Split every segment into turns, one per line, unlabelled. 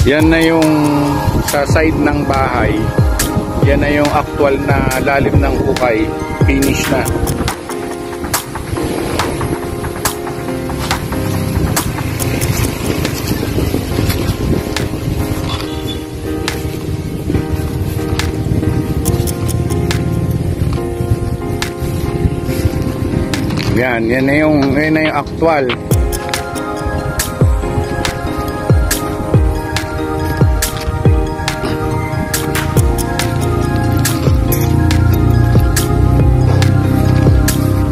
Yan na yung sa side ng bahay. Yan na yung actual na lalim ng hukay. Finish na. Yan na yung actual.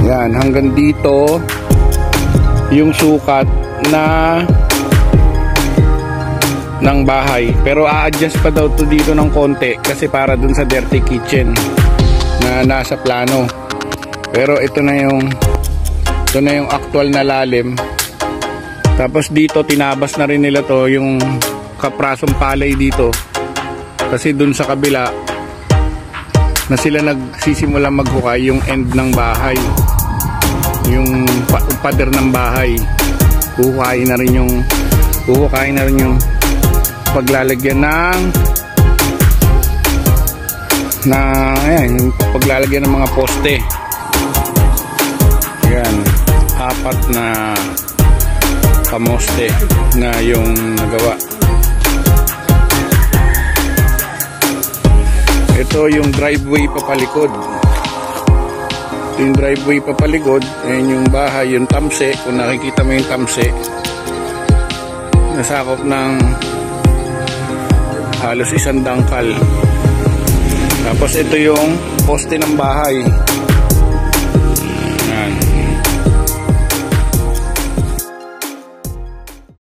Yan, hanggang dito yung sukat ng bahay. Pero a-adjust pa daw to dito ng konti kasi para dun sa dirty kitchen na nasa plano. Pero ito na yung actual na lalim. Tapos dito tinabas na rin nila to yung kaprasong palay dito. Kasi dun sa kabila na sila nagsisimula maghukay yung end ng bahay. Yung pader ng bahay. Huhukayin na rin yung paglalagyan ayan, yung paglalagyan ng mga poste. Yan, 4 na pamoste na yung nagawa. Ito yung driveway papalikod. Ito yung driveway papalikod. Ayan yung bahay, yung tamse. Kung nakikita mo yung tamse, nasakop ng halos 1 dangkal. Tapos ito yung poste ng bahay.